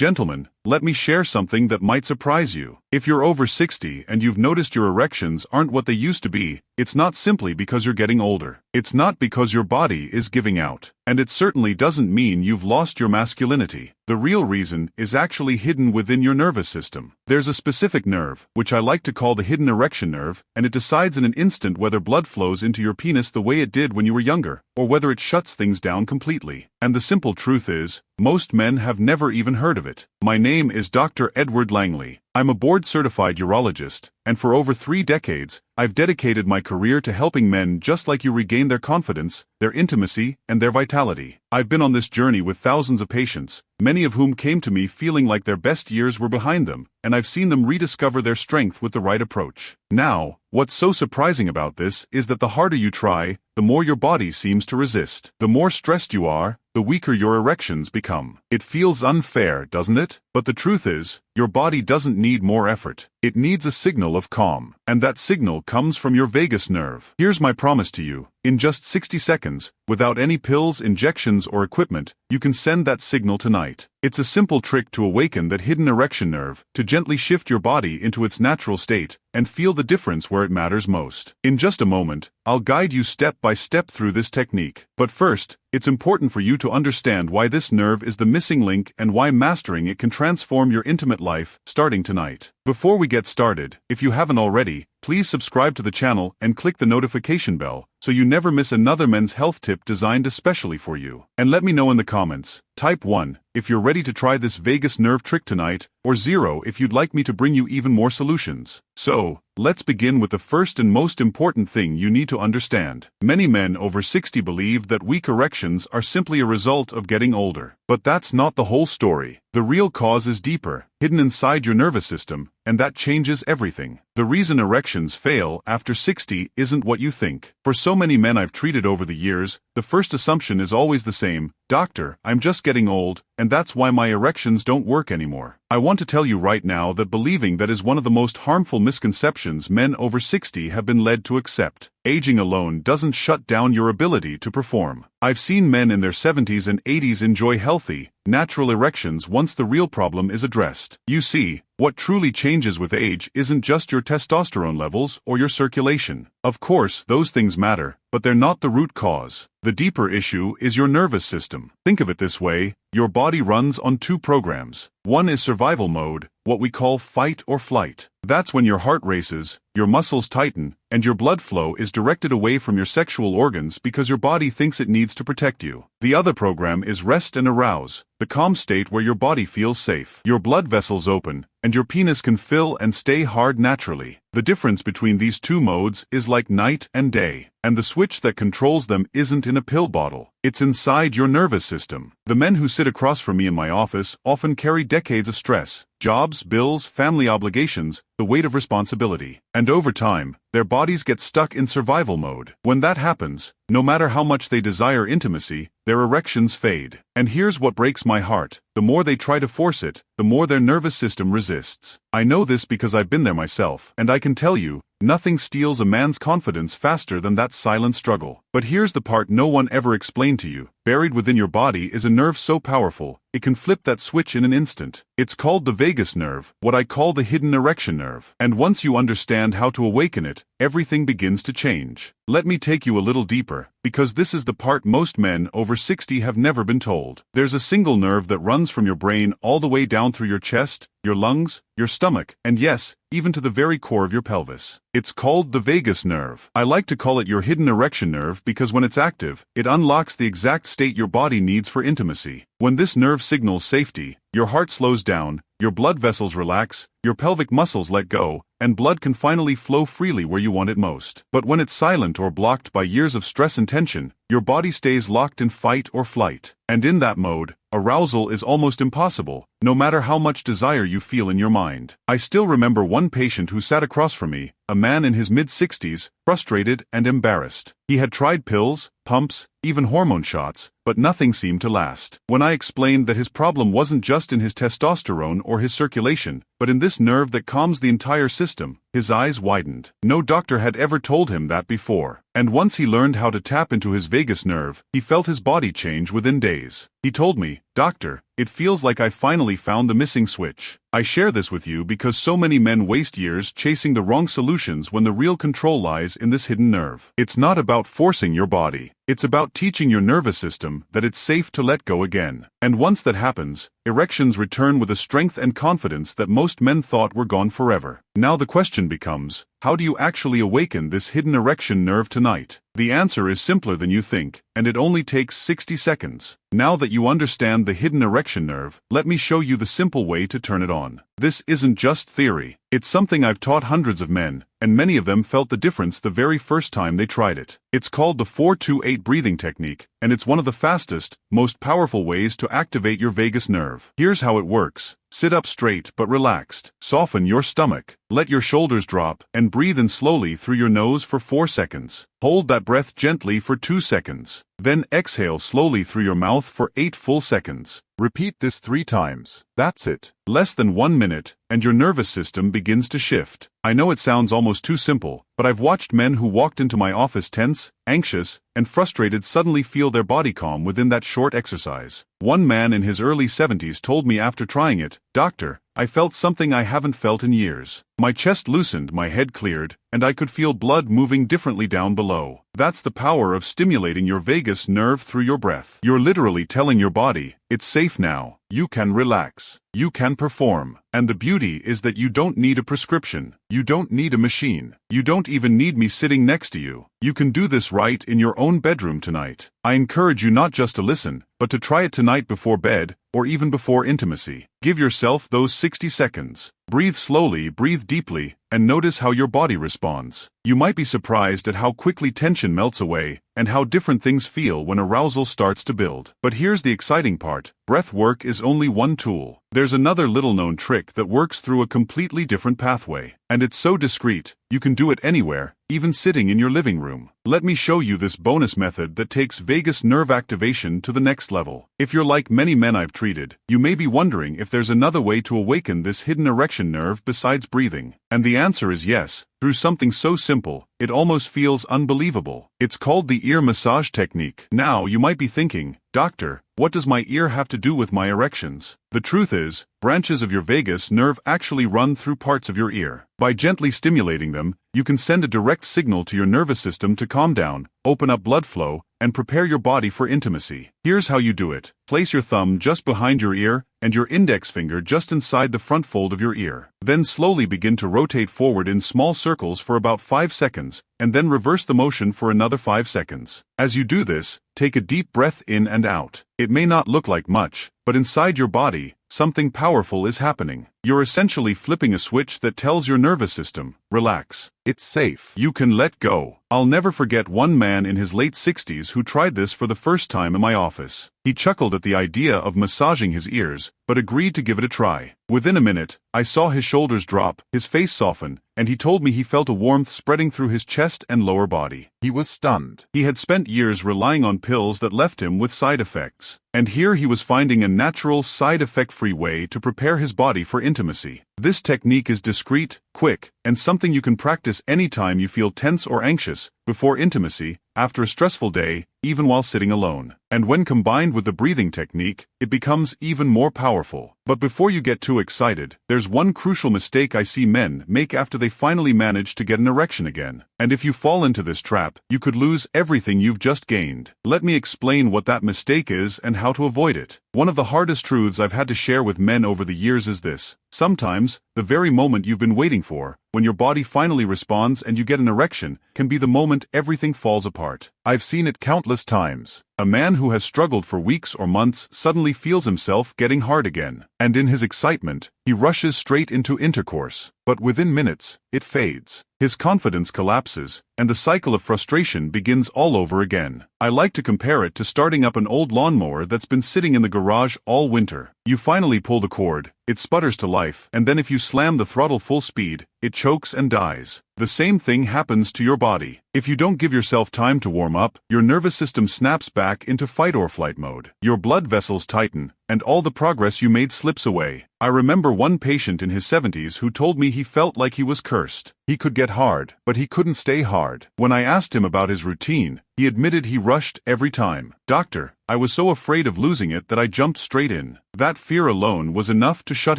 Gentlemen, let me share something that might surprise you. If you're over 60 and you've noticed your erections aren't what they used to be, it's not simply because you're getting older. It's not because your body is giving out. And it certainly doesn't mean you've lost your masculinity. The real reason is actually hidden within your nervous system. There's a specific nerve, which I like to call the hidden erection nerve, and it decides in an instant whether blood flows into your penis the way it did when you were younger, or whether it shuts things down completely. And the simple truth is, most men have never even heard of it. My name is Dr. Edward Langley. I'm a board-certified urologist, and for over 3 decades, I've dedicated my career to helping men just like you regain their confidence, their intimacy, and their vitality. I've been on this journey with thousands of patients, many of whom came to me feeling like their best years were behind them, and I've seen them rediscover their strength with the right approach. Now, what's so surprising about this is that the harder you try, the more your body seems to resist. The more stressed you are, the weaker your erections become. It feels unfair, doesn't it? But the truth is, your body doesn't need more effort. It needs a signal of calm. And that signal comes from your vagus nerve. Here's my promise to you. In just 60 seconds, without any pills, injections, or equipment, you can send that signal tonight. It's a simple trick to awaken that hidden erection nerve, to gently shift your body into its natural state, and feel the difference where it matters most. In just a moment, I'll guide you step by step through this technique. But first, it's important for you to understand why this nerve is the missing link and why mastering it can transform your intimate life, starting tonight. Before we get started, if you haven't already, please subscribe to the channel and click the notification bell, so you never miss another men's health tip designed especially for you. And let me know in the comments. Type 1 if you're ready to try this vagus nerve trick tonight, or 0 if you'd like me to bring you even more solutions. So, let's begin with the first and most important thing you need to understand. Many men over 60 believe that weak erections are simply a result of getting older. But that's not the whole story. The real cause is deeper, hidden inside your nervous system, and that changes everything. The reason erections fail after 60 isn't what you think. For so many men I've treated over the years, the first assumption is always the same: "Doctor, I'm just getting old, and that's why my erections don't work anymore." I want to tell you right now that believing that is one of the most harmful misconceptions men over 60 have been led to accept. Aging alone doesn't shut down your ability to perform. I've seen men in their 70s and 80s enjoy healthy, natural erections once the real problem is addressed. You see, what truly changes with age isn't just your testosterone levels or your circulation. Of course, those things matter, but they're not the root cause. The deeper issue is your nervous system. Think of it this way: your body runs on 2 programs. One is survival mode, what we call fight or flight. That's when your heart races, your muscles tighten, and your blood flow is directed away from your sexual organs because your body thinks it needs to protect you. The other program is rest and arouse, the calm state where your body feels safe. Your blood vessels open, and your penis can fill and stay hard naturally. The difference between these 2 modes is like night and day, and the switch that controls them isn't in a pill bottle. It's inside your nervous system. The men who sit across from me in my office often carry decades of stress, jobs, bills, family obligations, the weight of responsibility. And over time, their bodies get stuck in survival mode. When that happens, no matter how much they desire intimacy, their erections fade. And here's what breaks my heart: the more they try to force it, the more their nervous system resists. I know this because I've been there myself, and I can tell you, nothing steals a man's confidence faster than that silent struggle. But here's the part no one ever explained to you. Buried within your body is a nerve so powerful, it can flip that switch in an instant. It's called the vagus nerve, what I call the hidden erection nerve. And once you understand how to awaken it, everything begins to change. Let me take you a little deeper, because this is the part most men over 60 have never been told. There's a single nerve that runs from your brain all the way down through your chest, your lungs, your stomach, and yes, even to the very core of your pelvis. It's called the vagus nerve. I like to call it your hidden erection nerve because when it's active, it unlocks the exact state your body needs for intimacy. When this nerve signals safety, your heart slows down, your blood vessels relax, your pelvic muscles let go, and blood can finally flow freely where you want it most. But when it's silent or blocked by years of stress and tension, your body stays locked in fight or flight. And in that mode, arousal is almost impossible, no matter how much desire you feel in your mind. I still remember one patient who sat across from me, a man in his mid-60s, frustrated and embarrassed. He had tried pills, pumps, even hormone shots, but nothing seemed to last. When I explained that his problem wasn't just in his testosterone or his circulation, but in this nerve that calms the entire system, his eyes widened. No doctor had ever told him that before. And once he learned how to tap into his vagus nerve, he felt his body change within days. He told me, "Doctor, it feels like I finally found the missing switch. I share this with you because so many men waste years chasing the wrong solutions when the real control lies in this hidden nerve. It's not about forcing your body. It's about teaching your nervous system that it's safe to let go again. And once that happens, erections return with a strength and confidence that most men thought were gone forever. Now the question becomes, how do you actually awaken this hidden erection nerve tonight? The answer is simpler than you think, and it only takes 60 seconds. Now that you understand the hidden erection nerve, let me show you the simple way to turn it on. This isn't just theory. It's something I've taught hundreds of men, and many of them felt the difference the very first time they tried it. It's called the 4-2-8 breathing technique, and it's one of the fastest, most powerful ways to activate your vagus nerve. Here's how it works. Sit up straight but relaxed. Soften your stomach. Let your shoulders drop, and breathe in slowly through your nose for 4 seconds. Hold that breath gently for 2 seconds. Then exhale slowly through your mouth for 8 full seconds. Repeat this 3 times. That's it. Less than 1 minute, and your nervous system begins to shift. I know it sounds almost too simple, but I've watched men who walked into my office tense, anxious, and frustrated suddenly feel their body calm within that short exercise. One man in his early 70s told me after trying it, "Doctor, I felt something I haven't felt in years. My chest loosened, my head cleared, and I could feel blood moving differently down below." That's the power of stimulating your vagus nerve through your breath. You're literally telling your body, it's safe now. You can relax. You can perform. And the beauty is that you don't need a prescription. You don't need a machine. You don't even need me sitting next to you. You can do this right in your own bedroom tonight. I encourage you not just to listen, but to try it tonight before bed, or even before intimacy. Give yourself those 60 seconds. Breathe slowly, breathe deeply, and notice how your body responds. You might be surprised at how quickly tension melts away, and how different things feel when arousal starts to build. But here's the exciting part. Breath work is only one tool. There's another little-known trick that works through a completely different pathway. And it's so discreet, you can do it anywhere, even sitting in your living room. Let me show you this bonus method that takes vagus nerve activation to the next level. If you're like many men I've treated, you may be wondering if there's another way to awaken this hidden erection nerve besides breathing. And the answer is yes, through something so simple, it almost feels unbelievable. It's called the ear massage technique. Now you might be thinking, "Doctor, what does my ear have to do with my erections?" The truth is, branches of your vagus nerve actually run through parts of your ear. By gently stimulating them, you can send a direct signal to your nervous system to calm down, open up blood flow, and prepare your body for intimacy. Here's how you do it. Place your thumb just behind your ear, and your index finger just inside the front fold of your ear. Then slowly begin to rotate forward in small circles for about 5 seconds, and then reverse the motion for another 5 seconds. As you do this, take a deep breath in and out. It may not look like much, but inside your body, something powerful is happening. You're essentially flipping a switch that tells your nervous system, relax. It's safe. You can let go. I'll never forget one man in his late 60s who tried this for the first time in my office. He chuckled at the idea of massaging his ears, but agreed to give it a try. Within a minute, I saw his shoulders drop, his face soften, and he told me he felt a warmth spreading through his chest and lower body. He was stunned. He had spent years relying on pills that left him with side effects. And here he was finding a natural, side effect-free way to prepare his body for intimacy. This technique is discreet, quick, and something you can practice anytime you feel tense or anxious, before intimacy, after a stressful day, even while sitting alone. And when combined with the breathing technique, it becomes even more powerful. But before you get too excited, there's one crucial mistake I see men make after they finally manage to get an erection again. And if you fall into this trap, you could lose everything you've just gained. Let me explain what that mistake is and how to avoid it. One of the hardest truths I've had to share with men over the years is this. Sometimes, the very moment you've been waiting for, when your body finally responds and you get an erection, can be the moment everything falls apart. I've seen it countless times. A man who has struggled for weeks or months suddenly feels himself getting hard again. And in his excitement, he rushes straight into intercourse. But within minutes, it fades. His confidence collapses, and the cycle of frustration begins all over again. I like to compare it to starting up an old lawnmower that's been sitting in the garage all winter. You finally pull the cord, it sputters to life, and then if you slam the throttle full speed, it chokes and dies. The same thing happens to your body. If you don't give yourself time to warm up, your nervous system snaps back into fight or flight mode. Your blood vessels tighten, and all the progress you made slips away. I remember one patient in his 70s who told me he felt like he was cursed. He could get hard, but he couldn't stay hard. When I asked him about his routine, he admitted he rushed every time. "Doctor, I was so afraid of losing it that I jumped straight in." That fear alone was enough to shut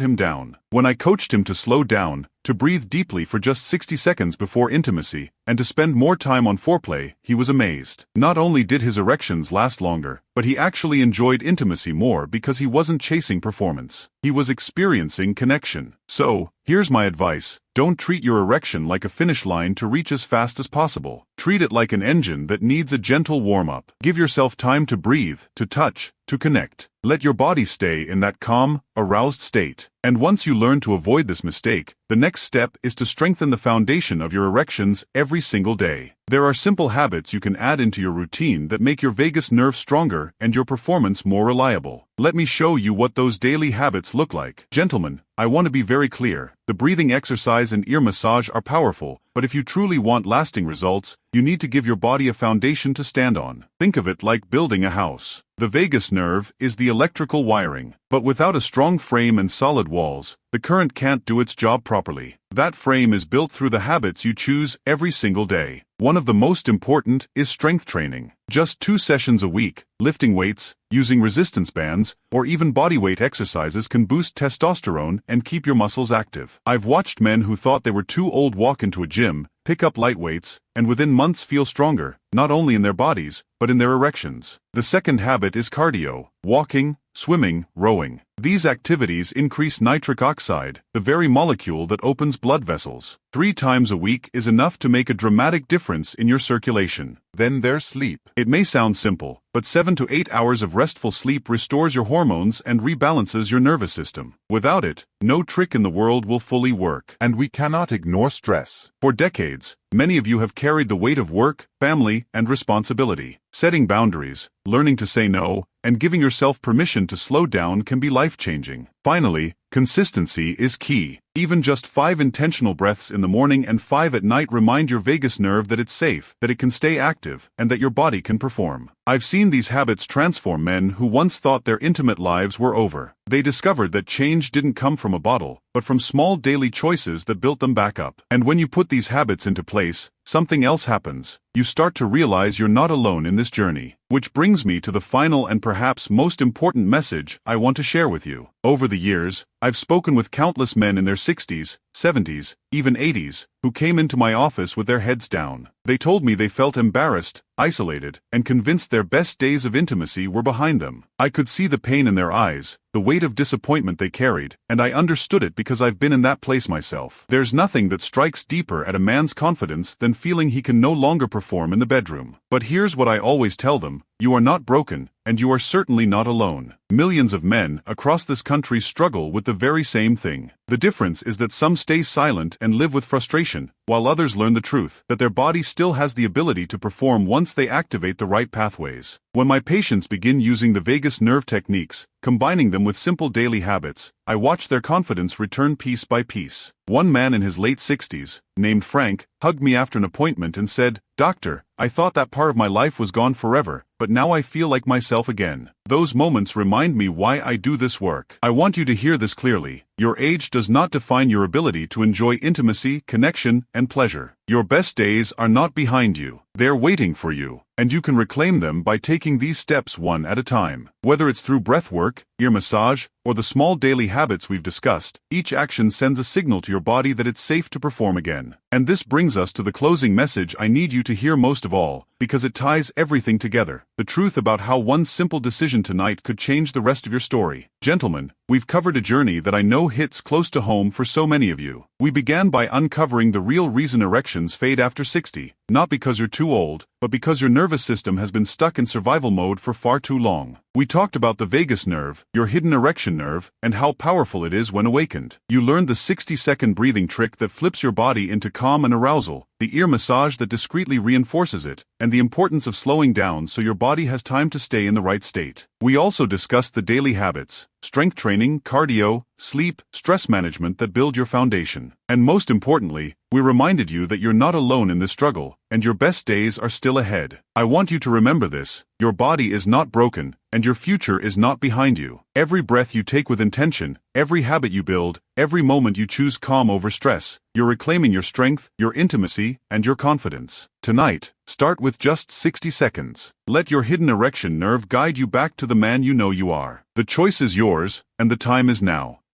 him down. When I coached him to slow down, to breathe deeply for just 60 seconds before intimacy, and to spend more time on foreplay, he was amazed. Not only did his erections last longer, but he actually enjoyed intimacy more because he wasn't chasing performance. He was experiencing connection. So, here's my advice. Don't treat your erection like a finish line to reach as fast as possible. Treat it like an engine that needs a gentle warm-up. Give yourself time to breathe, to touch, to connect. Let your body stay in that calm, aroused state. And once you learn to avoid this mistake, the next step is to strengthen the foundation of your erections every single day. There are simple habits you can add into your routine that make your vagus nerve stronger and your performance more reliable. Let me show you what those daily habits look like. Gentlemen, I want to be very clear. The breathing exercise and ear massage are powerful, but if you truly want lasting results, you need to give your body a foundation to stand on. Think of it like building a house. The vagus nerve is the electrical wiring, but without a strong frame and solid walls, the current can't do its job properly. That frame is built through the habits you choose every single day. One of the most important is strength training. Just 2 sessions a week, lifting weights, using resistance bands, or even bodyweight exercises can boost testosterone and keep your muscles active. I've watched men who thought they were too old walk into a gym, pick up light weights, and within months feel stronger, not only in their bodies, but in their erections. The second habit is cardio, walking, swimming, rowing. These activities increase nitric oxide, the very molecule that opens blood vessels. 3 times a week is enough to make a dramatic difference in your circulation. Then there's sleep. It may sound simple, but 7 to 8 hours of restful sleep restores your hormones and rebalances your nervous system. Without it, no trick in the world will fully work. And we cannot ignore stress. For decades, many of you have carried the weight of work, family, and responsibility. Setting boundaries, learning to say no, and giving yourself permission to slow down can be life-changing. Finally, consistency is key. Even just 5 intentional breaths in the morning and 5 at night remind your vagus nerve that it's safe, that it can stay active, and that your body can perform. I've seen these habits transform men who once thought their intimate lives were over. They discovered that change didn't come from a bottle, but from small daily choices that built them back up. And when you put these habits into place, something else happens. You start to realize you're not alone in this journey. Which brings me to the final and perhaps most important message I want to share with you. Over the years, I've spoken with countless men in their 60s, 70s, even 80s, who came into my office with their heads down. They told me they felt embarrassed, isolated, and convinced their best days of intimacy were behind them. I could see the pain in their eyes, the weight of disappointment they carried, and I understood it because I've been in that place myself. There's nothing that strikes deeper at a man's confidence than feeling he can no longer perform in the bedroom. But here's what I always tell them: you are not broken, and you are certainly not alone. Millions of men across this country struggle with the very same thing. The difference is that some stay silent and live with frustration, while others learn the truth, that their body still has the ability to perform once they activate the right pathways. When my patients begin using the vagus nerve techniques, combining them with simple daily habits, I watch their confidence return piece by piece. One man in his late 60s, named Frank, hugged me after an appointment and said, "Doctor, I thought that part of my life was gone forever, but now I feel like myself again." Those moments remind me why I do this work. I want you to hear this clearly. Your age does not define your ability to enjoy intimacy, connection, and pleasure. Your best days are not behind you. They're waiting for you, and you can reclaim them by taking these steps one at a time. Whether it's through breath work, ear massage, or the small daily habits we've discussed, each action sends a signal to your body that it's safe to perform again. And this brings us to the closing message I need you to hear most of all, because it ties everything together. The truth about how one simple decision tonight could change the rest of your story. Gentlemen, we've covered a journey that I know hits close to home for so many of you. We began by uncovering the real reason erections fade after 60, not because you're too old, but because your nervous system has been stuck in survival mode for far too long. We talked about the vagus nerve, your hidden erection nerve, and how powerful it is when awakened. You learned the 60-second breathing trick that flips your body into calm and arousal, the ear massage that discreetly reinforces it, and the importance of slowing down so your body has time to stay in the right state. We also discussed the daily habits, strength training, cardio, sleep, stress management that build your foundation. And most importantly, we reminded you that you're not alone in this struggle, and your best days are still ahead. I want you to remember this: your body is not broken, and your future is not behind you. Every breath you take with intention, every habit you build, every moment you choose calm over stress, you're reclaiming your strength, your intimacy, and your confidence. Tonight, start with just 60 seconds. Let your hidden erection nerve guide you back to the man you know you are. The choice is yours, and the time is now.